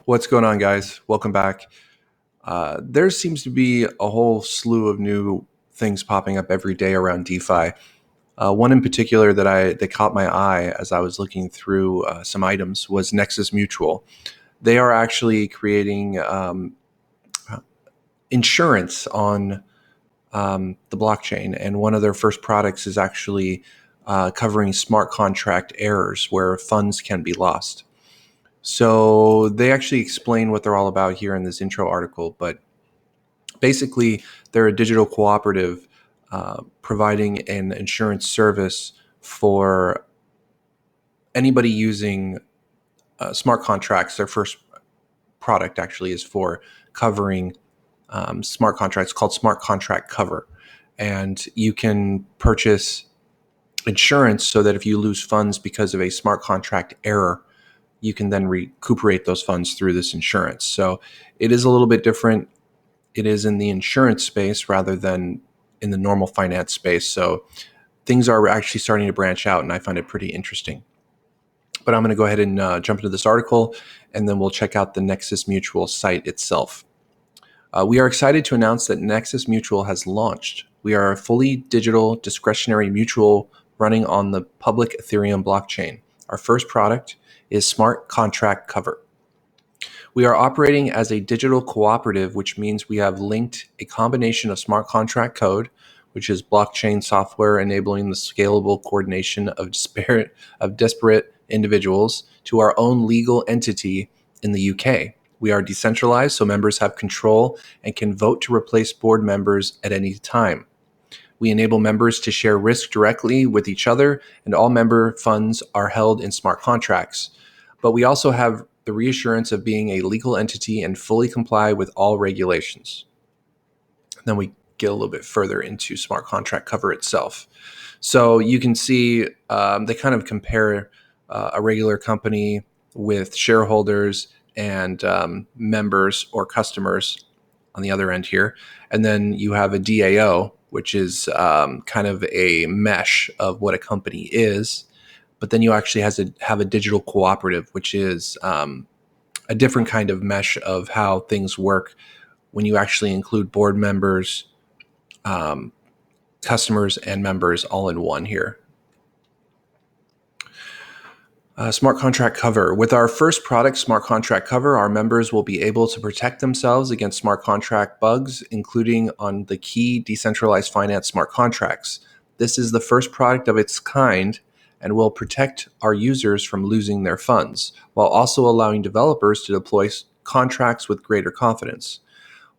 What's going on, guys? Welcome back. There seems to be a whole slew of new things popping up every day around DeFi. One in particular that caught my eye as I was looking through some items was Nexus Mutual. They are actually creating insurance on the blockchain, and one of their first products is actually covering smart contract errors where funds can be lost. So they actually explain what they're all about here in this intro article, but basically they're a digital cooperative providing an insurance service for anybody using smart contracts. Their first product actually is for covering smart contracts called Smart Contract Cover. And you can purchase insurance so that if you lose funds because of a smart contract error, you can then recuperate those funds through this insurance. So it is a little bit different. It is in the insurance space rather than in the normal finance space. So things are actually starting to branch out, and I find it pretty interesting. But I'm going to go ahead and jump into this article, and then we'll check out the Nexus Mutual site itself. We are excited to announce that Nexus Mutual has launched. We are a fully digital discretionary mutual running on the public Ethereum blockchain. Our first product is Smart Contract Cover. We are operating as a digital cooperative, which means we have linked a combination of smart contract code, which is blockchain software enabling the scalable coordination of disparate individuals, to our own legal entity in the UK. We are decentralized, so members have control and can vote to replace board members at any time. We enable members to share risk directly with each other, and all member funds are held in smart contracts. But we also have the reassurance of being a legal entity and fully comply with all regulations. And then we get a little bit further into smart contract cover itself. So you can see they kind of compare a regular company with shareholders and members or customers on the other end here. And then you have a DAO, which is kind of a mesh of what a company is. But then you actually have a digital cooperative, which is a different kind of mesh of how things work when you actually include board members, customers, and members all in one here. Smart Contract Cover. With our first product, Smart Contract Cover, our members will be able to protect themselves against smart contract bugs, including on the key decentralized finance smart contracts. This is the first product of its kind and will protect our users from losing their funds, while also allowing developers to deploy contracts with greater confidence.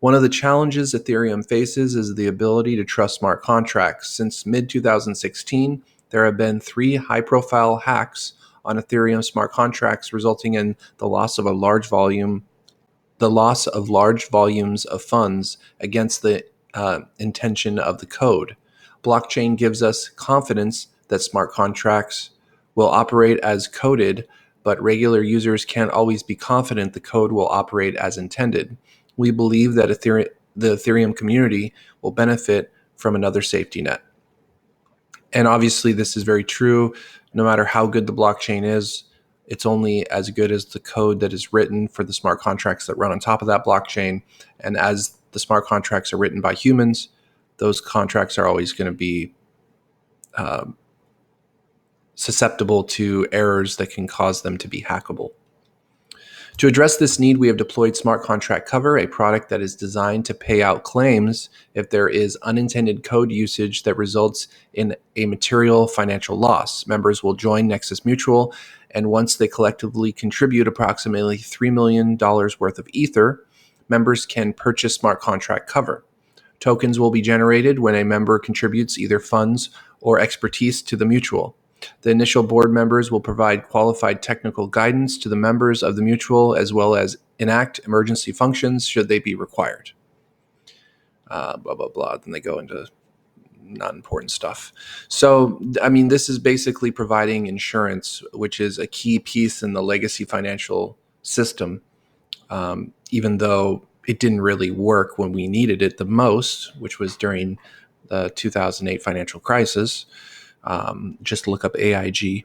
One of the challenges Ethereum faces is the ability to trust smart contracts. Since mid-2016, there have been 3 high-profile hacks on Ethereum smart contracts, resulting in the loss of large volumes of funds against the intention of the code. Blockchain gives us confidence that smart contracts will operate as coded, but regular users can't always be confident the code will operate as intended. We believe that the Ethereum community will benefit from another safety net. And obviously, this is very true. No matter how good the blockchain is, it's only as good as the code that is written for the smart contracts that run on top of that blockchain. And as the smart contracts are written by humans, those contracts are always going to be susceptible to errors that can cause them to be hackable. To address this need, we have deployed Smart Contract Cover, a product that is designed to pay out claims if there is unintended code usage that results in a material financial loss. Members will join Nexus Mutual, and once they collectively contribute approximately $3 million worth of Ether, members can purchase Smart Contract Cover. Tokens will be generated when a member contributes either funds or expertise to the mutual. The initial board members will provide qualified technical guidance to the members of the mutual, as well as enact emergency functions should they be required. Blah, blah, blah. Then they go into not important stuff. So, I mean, this is basically providing insurance, which is a key piece in the legacy financial system, even though it didn't really work when we needed it the most, which was during the 2008 financial crisis. Just look up AIG.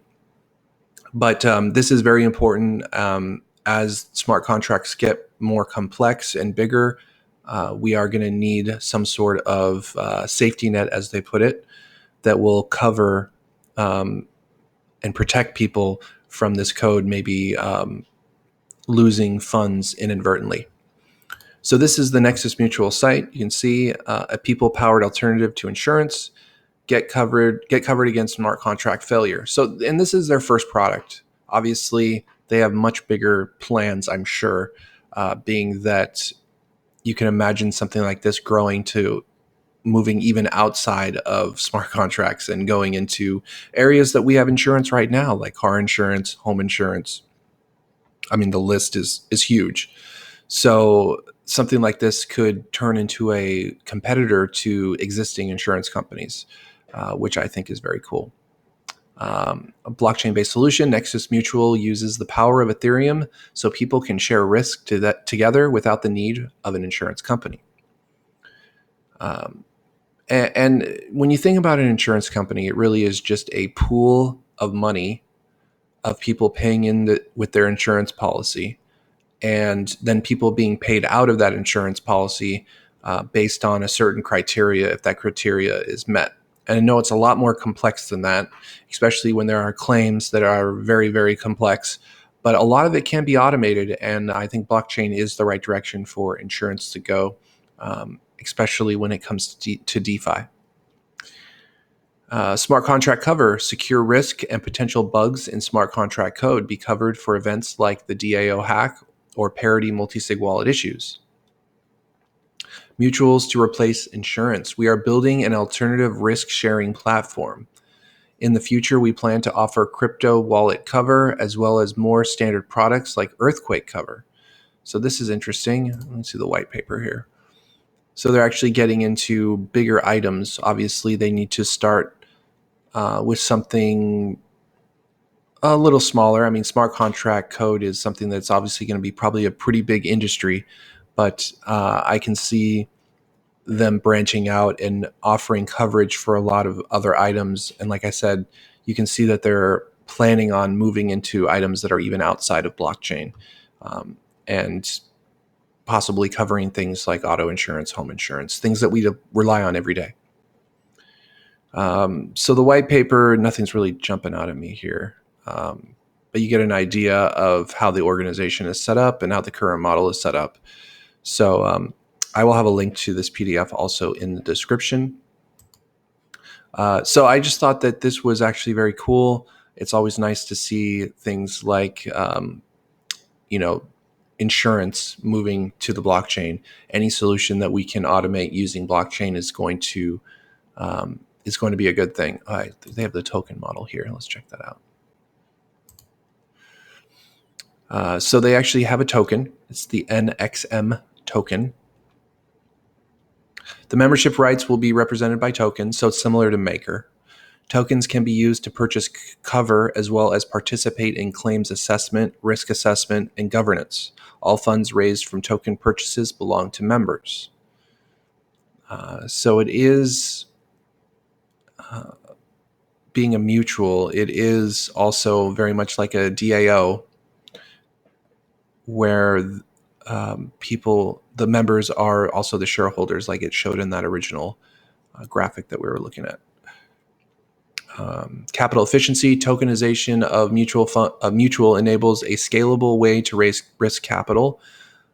But this is very important as smart contracts get more complex and bigger, we are going to need some sort of safety net, as they put it, that will cover and protect people from this code maybe losing funds inadvertently. So this is the Nexus Mutual site. You can see a people-powered alternative to insurance. Get covered against smart contract failure. So, and this is their first product. Obviously, they have much bigger plans, I'm sure, being that you can imagine something like this growing to moving even outside of smart contracts and going into areas that we have insurance right now, like car insurance, home insurance. I mean, the list is huge. So something like this could turn into a competitor to existing insurance companies, which I think is very cool. A blockchain-based solution, Nexus Mutual uses the power of Ethereum so people can share risk together without the need of an insurance company. And when you think about an insurance company, it really is just a pool of money of people paying in with their insurance policy, and then people being paid out of that insurance policy based on a certain criteria, if that criteria is met. And I know it's a lot more complex than that, especially when there are claims that are very, very complex. But a lot of it can be automated, and I think blockchain is the right direction for insurance to go, especially when it comes to DeFi. Smart contract cover, secure risk and potential bugs in smart contract code be covered for events like the DAO hack or parity multi-sig wallet issues. Mutuals to replace insurance. We are building an alternative risk-sharing platform. In the future, we plan to offer crypto wallet cover as well as more standard products like earthquake cover. So this is interesting. Let me see the white paper here. So they're actually getting into bigger items. Obviously, they need to start with something a little smaller. I mean, smart contract code is something that's obviously going to be probably a pretty big industry, but I can see them branching out and offering coverage for a lot of other items. And like I said, you can see that they're planning on moving into items that are even outside of blockchain, and possibly covering things like auto insurance, home insurance, things that we rely on every day. So the white paper, nothing's really jumping out at me here. But you get an idea of how the organization is set up and how the current model is set up. So I will have a link to this PDF also in the description. So I just thought that this was actually very cool. It's always nice to see things like, insurance moving to the blockchain. Any solution that we can automate using blockchain is going to be a good thing. They have the token model here. Let's check that out. So they actually have a token. It's the NXM token. The membership rights will be represented by tokens, so it's similar to Maker. Tokens can be used to purchase cover as well as participate in claims assessment, risk assessment, and governance. All funds raised from token purchases belong to members. So it is, being a mutual, it is also very much like a DAO, where the members are also the shareholders, like it showed in that original graphic that we were looking at. Capital efficiency, tokenization of mutual enables a scalable way to raise risk capital,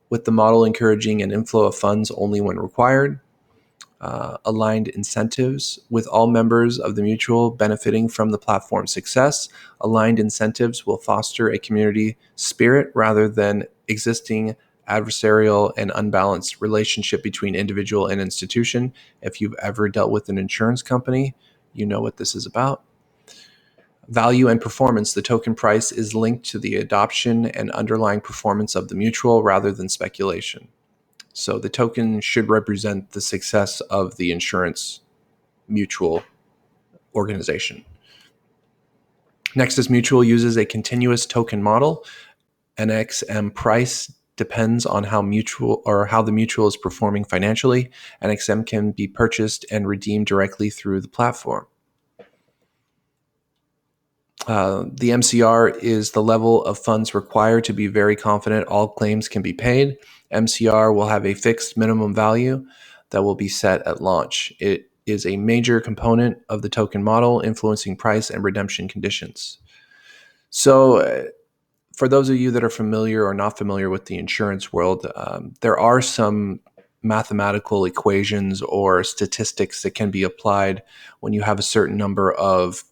with the model encouraging an inflow of funds only when required. Aligned incentives, with all members of the mutual benefiting from the platform's success. Aligned incentives will foster a community spirit rather than existing adversarial and unbalanced relationship between individual and institution. If you've ever dealt with an insurance company, you know what this is about. Value and performance. The token price is linked to the adoption and underlying performance of the mutual rather than speculation. So the token should represent the success of the insurance mutual organization. Nexus Mutual uses a continuous token model. NXM price depends on how the mutual is performing financially. NXM can be purchased and redeemed directly through the platform. The MCR is the level of funds required to be very confident all claims can be paid. MCR will have a fixed minimum value that will be set at launch. It is a major component of the token model, influencing price and redemption conditions. So, for those of you that are familiar or not familiar with the insurance world, there are some mathematical equations or statistics that can be applied when you have a certain number of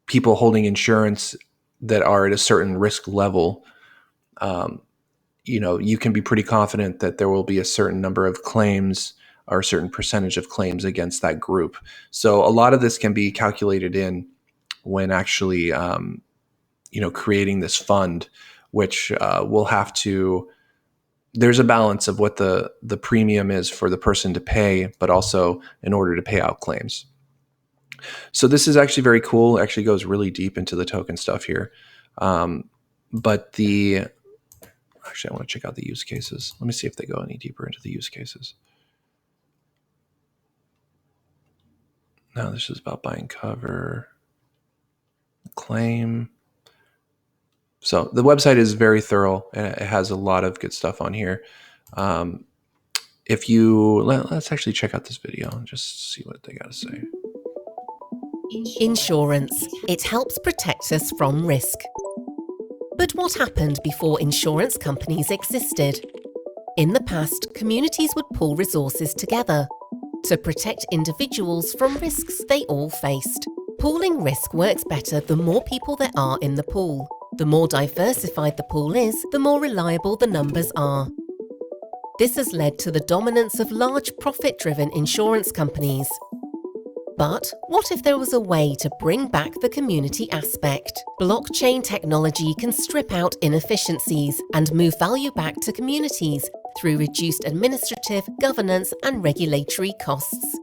people holding insurance that are at a certain risk level. You can be pretty confident that there will be a certain number of claims or a certain percentage of claims against that group. So a lot of this can be calculated in when actually, creating this fund, which will have to. There's a balance of what the premium is for the person to pay, but also in order to pay out claims. So this is actually very cool. It actually goes really deep into the token stuff here. Actually, I want to check out the use cases. Let me see if they go any deeper into the use cases. No, this is about buying cover, claim. So the website is very thorough and it has a lot of good stuff on here. Let's actually check out this video and just see what they got to say. Insurance. It helps protect us from risk. But what happened before insurance companies existed? In the past, communities would pool resources together to protect individuals from risks they all faced. Pooling risk works better the more people there are in the pool. The more diversified the pool is, the more reliable the numbers are. This has led to the dominance of large profit-driven insurance companies. But what if there was a way to bring back the community aspect? Blockchain technology can strip out inefficiencies and move value back to communities through reduced administrative, governance, and regulatory costs.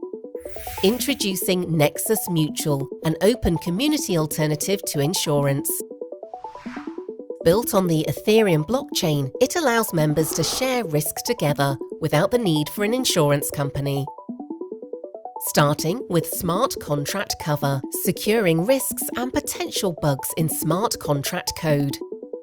Introducing Nexus Mutual, an open community alternative to insurance. Built on the Ethereum blockchain, it allows members to share risk together without the need for an insurance company. Starting with smart contract cover, securing risks and potential bugs in smart contract code.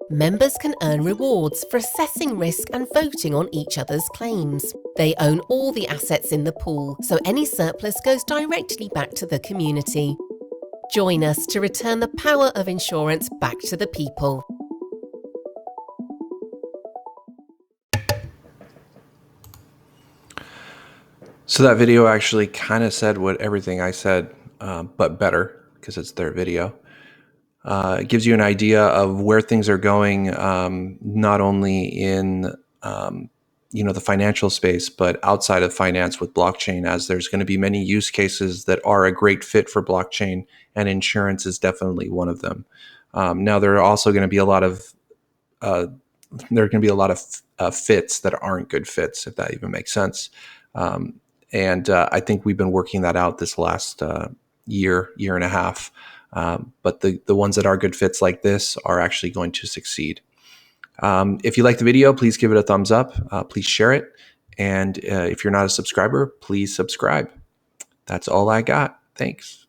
Members can earn rewards for assessing risk and voting on each other's claims. They own all the assets in the pool, so any surplus goes directly back to the community. Join us to return the power of insurance back to the people. So that video actually kind of said everything I said, but better, because it's their video. It gives you an idea of where things are going, not only in the financial space, but outside of finance with blockchain, as there's going to be many use cases that are a great fit for blockchain, and insurance is definitely one of them. Now there are also going to be a lot of fits that aren't good fits, if that even makes sense. And I think we've been working that out this last year and a half. But the ones that are good fits like this are actually going to succeed. If you like the video, please give it a thumbs up. Please share it. And if you're not a subscriber, please subscribe. That's all I got. Thanks.